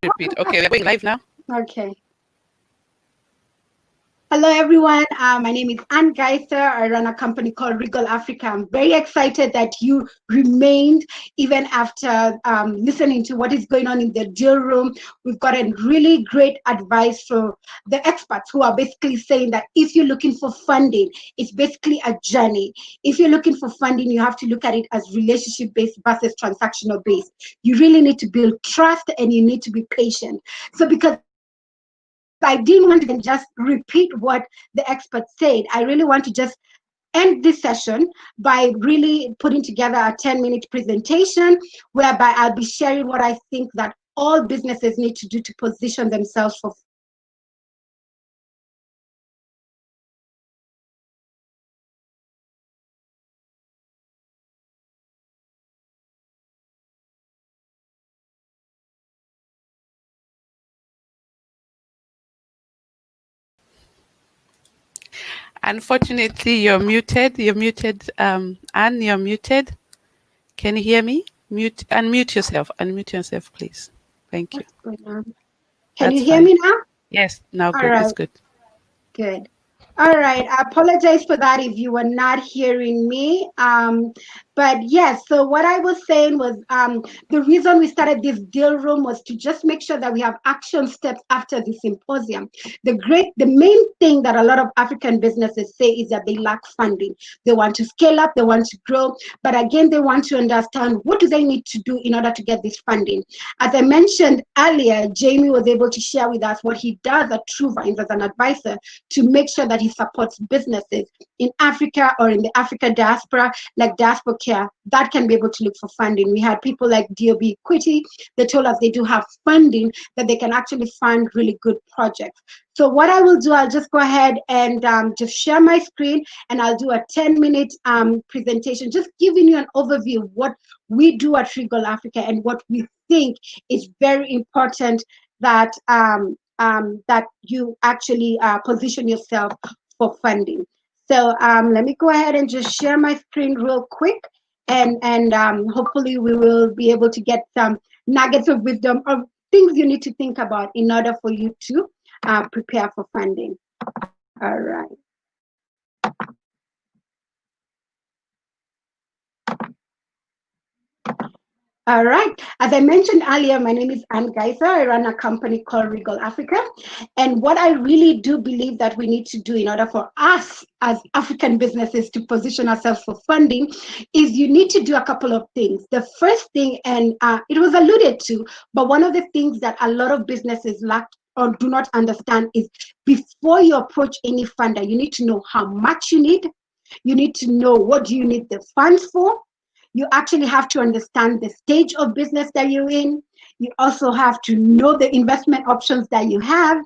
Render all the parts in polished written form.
repeat. Okay, we're going live now. Okay. Hello, everyone. My name is Gaitha. I run a company called Regal Africa. I'm very excited that you remained even after listening to what is going on in the deal room. We've gotten really great advice from the experts who are basically saying that if you're looking for funding, it's basically a journey. If you're looking for funding, you have to look at it as relationship-based versus transactional-based. You really need to build trust and you need to be patient. So because I didn't want to just repeat what the experts said. I really want to just end this session by really putting together a 10-minute presentation whereby I'll be sharing what I think that all businesses need to do to position themselves for Unfortunately, you're muted. You're muted, Anne, you're muted. Can you hear me? Unmute yourself. Unmute yourself, please. Thank you. What's going on? Can you hear me now? Yes, now All good. right. It's good. Good. All right. I apologize for that if you were not hearing me. But yes, so what I was saying was the reason we started this deal room was to just make sure that we have action steps after the symposium. The main thing that a lot of African businesses say is that they lack funding. They want to scale up, they want to grow, but again, they want to understand what do they need to do in order to get this funding. As I mentioned earlier, Jamie was able to share with us what he does at TrueVines as an advisor to make sure that he supports businesses in Africa or in the Africa diaspora, like Diaspora Care, that can be able to look for funding. We had people like DOB Equity, they told us they do have funding that they can actually fund really good projects. So what I will do, I'll just go ahead and just share my screen and I'll do a 10-minute presentation, just giving you an overview of what we do at Regal Africa and what we think is very important that that you actually position yourself for funding. So let me go ahead and just share my screen real quick, and hopefully we will be able to get some nuggets of wisdom of things you need to think about in order for you to prepare for funding. All right. All right. As I mentioned earlier, my name is Anne Gaitha. I run a company called Regal Africa. And what I really do believe that we need to do in order for us as African businesses to position ourselves for funding is you need to do a couple of things. The first thing, and it was alluded to, but one of the things that a lot of businesses lack or do not understand is before you approach any funder, you need to know how much you need. You need to know what do you need the funds for. You actually have to understand the stage of business that you're in. You also have to know the investment options that you have.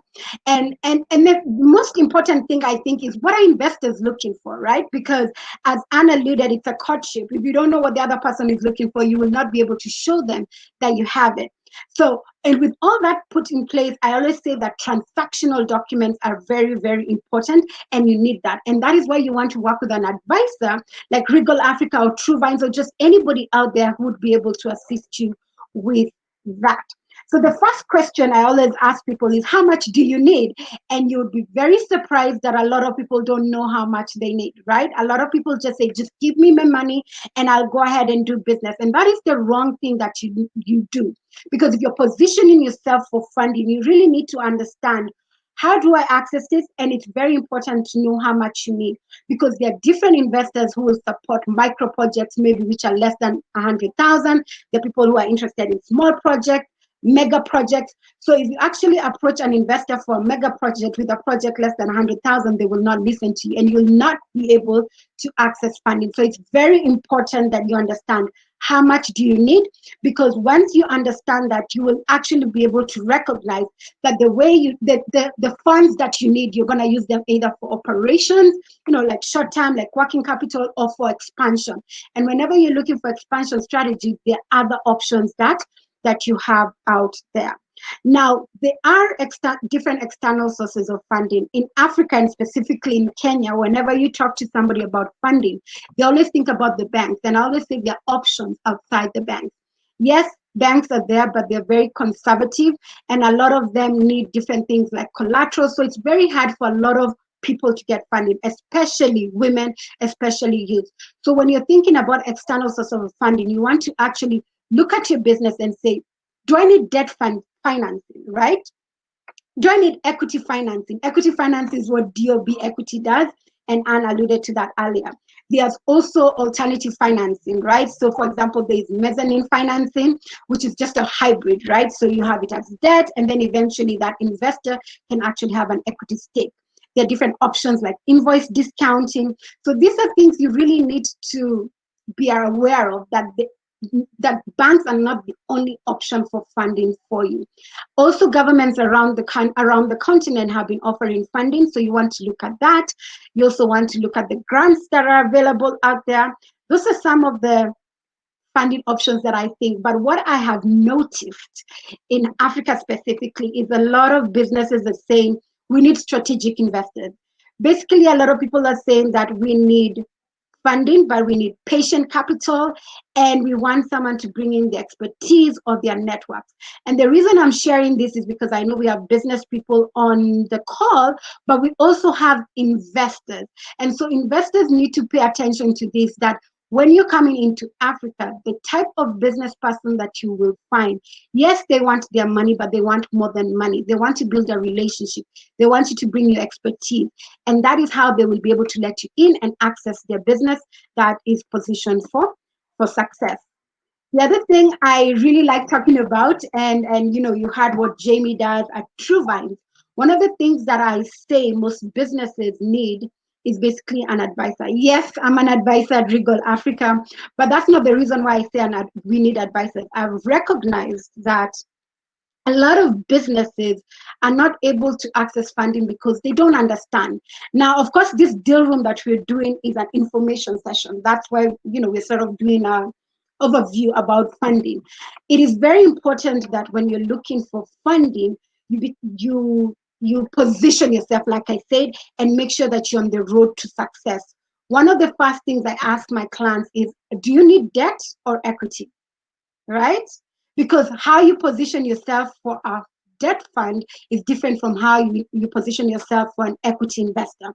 And the most important thing, I think, is what are investors looking for, right? Because as Anna alluded, it's a courtship. If you don't know what the other person is looking for, you will not be able to show them that you have it. So, and with all that put in place, I always say that transactional documents are very, very important, and you need that. And that is why you want to work with an advisor like Regal Africa or TrueVines or just anybody out there who would be able to assist you with that. So the first question I always ask people is, how much do you need? And you'll be very surprised that a lot of people don't know how much they need, right? A lot of people just say, just give me my money and I'll go ahead and do business. And that is the wrong thing that you do. Because if you're positioning yourself for funding, you really need to understand, how do I access this? And it's very important to know how much you need, because there are different investors who will support micro projects, maybe which are less than 100,000. There are people who are interested in small projects, mega projects. So if you actually approach an investor for a mega project with a project less than 100,000, they will not listen to you and you will not be able to access funding. So it's very important that you understand how much do you need, because once you understand that, you will actually be able to recognize that the way you the funds that you need, you're going to use them either for operations, like short term, like working capital, or for expansion. And whenever you're looking for expansion strategy, there are other options that you have out there. Now, there are different external sources of funding. In Africa, and specifically in Kenya, whenever you talk to somebody about funding, they always think about the banks. And I always say there are options outside the banks. Yes, banks are there, but they're very conservative, and a lot of them need different things like collateral. So it's very hard for a lot of people to get funding, especially women, especially youth. So when you're thinking about external source of funding, you want to actually look at your business and say, do I need debt financing, right? Do I need equity financing? Equity financing is what DOB equity does, and Anne alluded to that earlier. There's also alternative financing, right? So for example, there's mezzanine financing, which is just a hybrid, right? So you have it as debt, and then eventually that investor can actually have an equity stake. There are different options like invoice discounting. So these are things you really need to be aware of, that banks are not the only option for funding for you. Also, governments around the continent have been offering funding, so you want to look at that. You also want to look at the grants that are available out there. Those are some of the funding options that I think. But what I have noticed in Africa specifically is a lot of businesses are saying we need strategic investors. Basically, a lot of people are saying that we need funding, but we need patient capital, and we want someone to bring in the expertise of their networks. And the reason I'm sharing this is because I know we have business people on the call, but we also have investors. And so investors need to pay attention to this, that when you're coming into Africa, the type of business person that you will find, yes, they want their money, but they want more than money. They want to build a relationship. They want you to bring your expertise. And that is how they will be able to let you in and access their business that is positioned for success. The other thing I really like talking about, and you heard what Jamie does at TrueVine. One of the things that I say most businesses need is basically an advisor. Yes, I'm an advisor at Regal Africa, but that's not the reason why I say we need advisors. I've recognized that a lot of businesses are not able to access funding because they don't understand. Now, of course, this deal room that we're doing is an information session. That's why we're sort of doing a overview about funding. It is very important that when you're looking for funding, you position yourself, like I said, and make sure that you're on the road to success. One of the first things I ask my clients is, do you need debt or equity, right? Because how you position yourself for a debt fund is different from how you position yourself for an equity investor.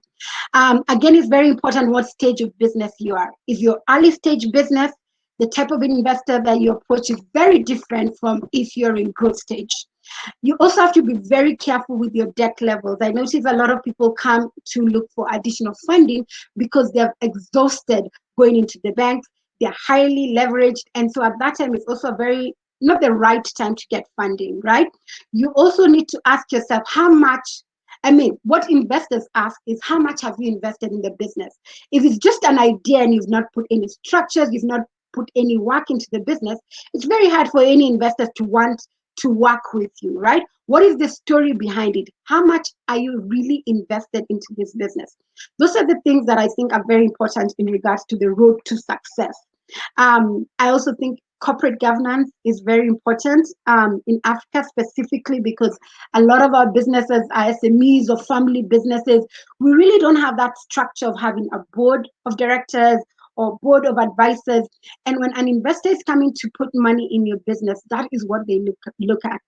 Again, it's very important what stage of business you are. If you're early stage business, the type of investor that you approach is very different from if you're in growth stage. You also have to be very careful with your debt levels. I notice a lot of people come to look for additional funding because they're exhausted going into the banks. They're highly leveraged. And so at that time, it's also not the right time to get funding, right? You also need to ask yourself what investors ask is, how much have you invested in the business? If it's just an idea and you've not put any structures, you've not put any work into the business, it's very hard for any investors to want to work with you, right? What is the story behind it? How much are you really invested into this business? Those are the things that I think are very important in regards to the road to success. I also think corporate governance is very important in Africa specifically, because a lot of our businesses are SMEs or family businesses. We really don't have that structure of having a board of directors or board of advisors. And when an investor is coming to put money in your business, that is what they look at.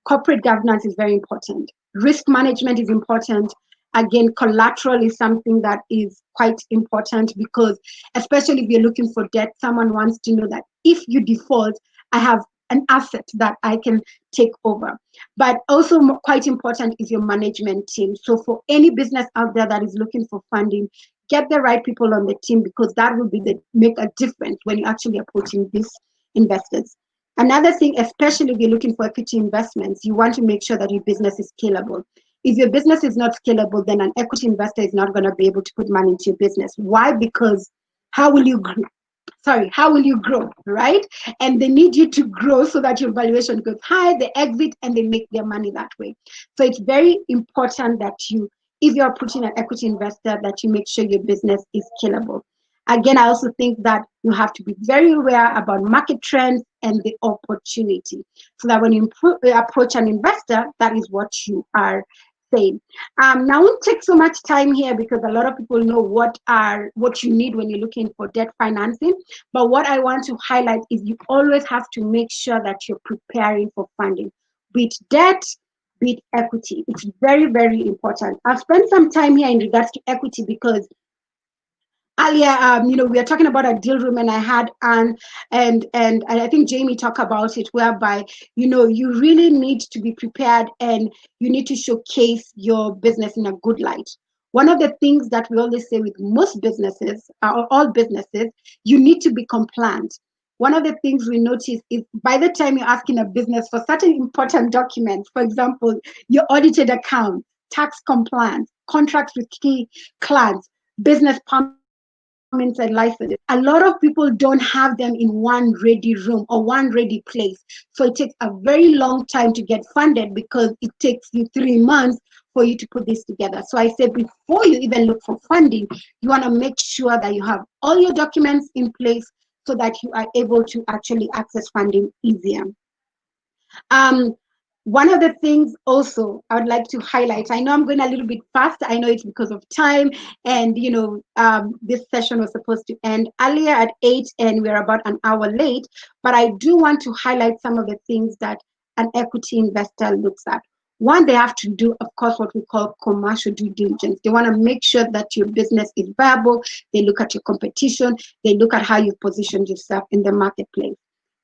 Corporate governance is very important. Risk management is important. Again, collateral is something that is quite important, because especially if you're looking for debt, someone wants to know that if you default, I have an asset that I can take over. But also quite important is your management team. So for any business out there that is looking for funding, get the right people on the team, because that will make a difference when you're actually approaching these investors. Another thing, especially if you're looking for equity investments, you want to make sure that your business is scalable. If your business is not scalable, then an equity investor is not going to be able to put money into your business. Why? Because how will you grow, right? And they need you to grow so that your valuation goes high, they exit, and they make their money that way. So it's very important that if you're approaching an equity investor, that you make sure your business is scalable. Again, I also think that you have to be very aware about market trends and the opportunity, so that when you approach an investor, that is what you are same. Now, I won't take so much time here because a lot of people know what you need when you're looking for debt financing. But what I want to highlight is you always have to make sure that you're preparing for funding, be it debt, be it equity. It's very, very important. I've spent some time here in regards to equity because earlier, we are talking about a deal room, and I had and I think Jamie talked about it, whereby you really need to be prepared and you need to showcase your business in a good light. One of the things that we always say with most businesses, or all businesses, you need to be compliant. One of the things we notice is by the time you're asking a business for certain important documents, for example, your audited account, tax compliance, contracts with key clients, business permits and licenses, a lot of people don't have them in one ready room or one ready place. So it takes a very long time to get funded because it takes you 3 months for you to put this together. So I said, before you even look for funding, you want to make sure that you have all your documents in place so that you are able to actually access funding easier. One of the things also I would like to highlight, I know I'm going a little bit fast, I know it's because of time, and this session was supposed to end earlier at 8 and we're about an hour late, but I do want to highlight some of the things that an equity investor looks at. One, they have to do, of course, what we call commercial due diligence. They want to make sure that your business is viable. They look at your competition. They look at how you've positioned yourself in the marketplace.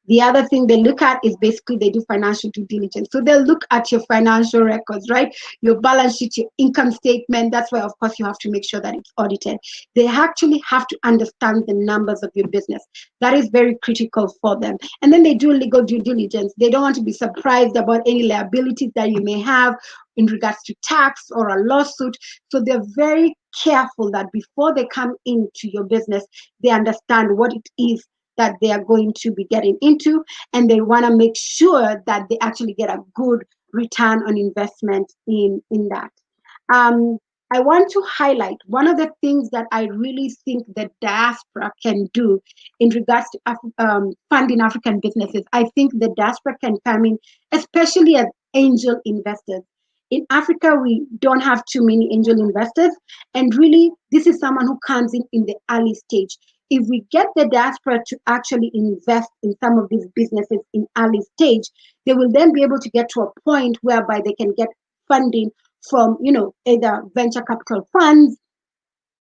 The other thing they look at is basically they do financial due diligence. So they'll look at your financial records, right? Your balance sheet, your income statement. That's why, of course, you have to make sure that it's audited. They actually have to understand the numbers of your business. That is very critical for them. And then they do legal due diligence. They don't want to be surprised about any liabilities that you may have in regards to tax or a lawsuit. So they're very careful that before they come into your business, they understand what it is that they are going to be getting into, and they want to make sure that they actually get a good return on investment in that. I want to highlight one of the things that I really think the diaspora can do in regards to funding African businesses. I think the diaspora can come in, especially as angel investors. In Africa, we don't have too many angel investors, and really, this is someone who comes in the early stage. If we get the diaspora to actually invest in some of these businesses in early stage, they will then be able to get to a point whereby they can get funding from, either venture capital funds,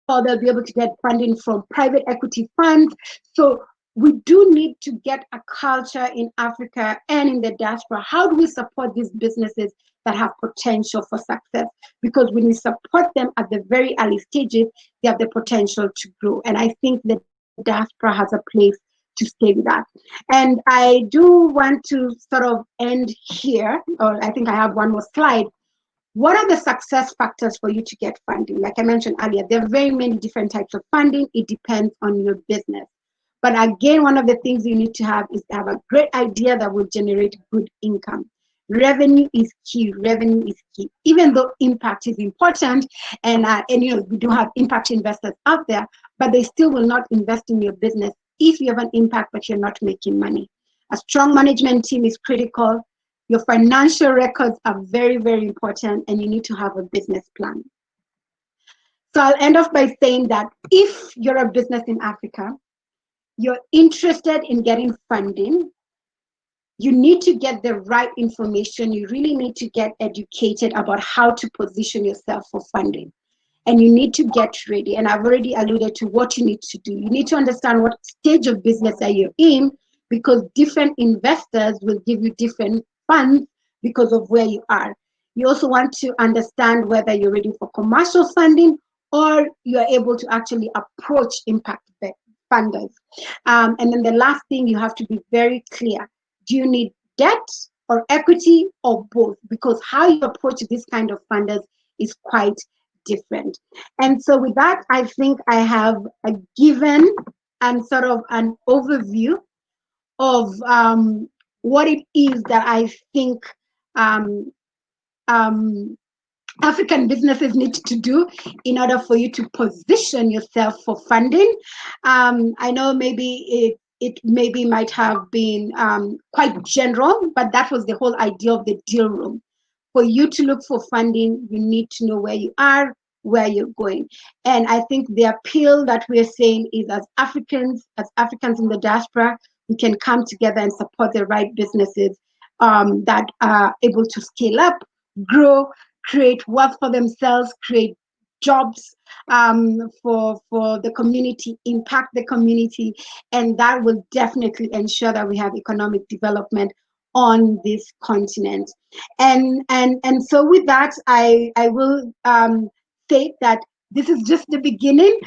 or they'll be able to get funding from private equity funds. So we do need to get a culture in Africa and in the diaspora. How do we support these businesses that have potential for success? Because when we support them at the very early stages, they have the potential to grow. And I think the diaspora has a place to stay with that. And I do want to sort of end here, or I think I have one more slide. What are the success factors for you to get funding? Like I mentioned earlier, there are very many different types of funding. It depends on your business. But again, one of the things you need to have is to have a great idea that will generate good income. Revenue is key. Revenue is key. Even though impact is important, and we do have impact investors out there, but they still will not invest in your business if you have an impact but you're not making money. A strong management team is critical. Your financial records are very, very important, and you need to have a business plan. So I'll end off by saying that if you're a business in Africa, you're interested in getting funding, you need to get the right information. You really need to get educated about how to position yourself for funding. And you need to get ready. And I've already alluded to what you need to do. You need to understand what stage of business that you're in, because different investors will give you different funds because of where you are. You also want to understand whether you're ready for commercial funding or you're able to actually approach impact funders. And then the last thing, you have to be very clear. Do you need debt or equity or both? Because how you approach this kind of funders is quite different. And so with that, I think I have given and sort of an overview of what it is that I think African businesses need to do in order for you to position yourself for funding. I know maybe it maybe might have been quite general, but that was the whole idea of the deal room. for you to look for funding, you need to know where you are, where you're going. And I think the appeal that we're saying is, as Africans in the diaspora, we can come together and support the right businesses that are able to scale up, grow, create wealth for themselves, create jobs for the community, impact the community, and that will definitely ensure that we have economic development on this continent. And so with that, I will state that this is just the beginning.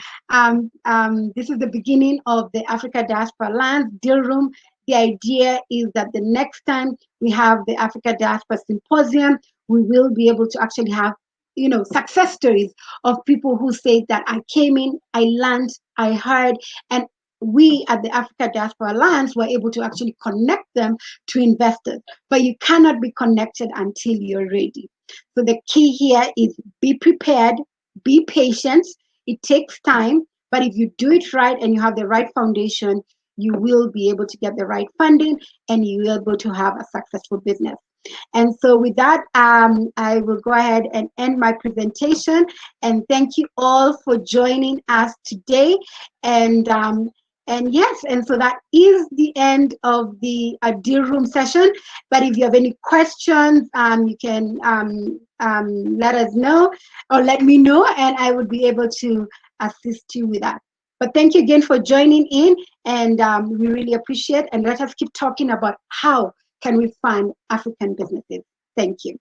This is the beginning of the Africa Diaspora Lands Deal Room. The idea is that the next time we have the Africa Diaspora Symposium, we will be able to actually have, you know, success stories of people who say that I came in, I learned, I heard, and we at the Africa Diaspora Alliance were able to actually connect them to investors. But you cannot be connected until you're ready. So the key here is be prepared, be patient. It takes time, but if you do it right and you have the right foundation, you will be able to get the right funding and you will be able to have a successful business. And so with that, I will go ahead and end my presentation. And thank you all for joining us today. And yes, and so that is the end of the Deal Room session. But if you have any questions, you can let us know or let me know, and I would be able to assist you with that. But thank you again for joining in, and we really appreciate, and let us keep talking about how can we fund African businesses. Thank you.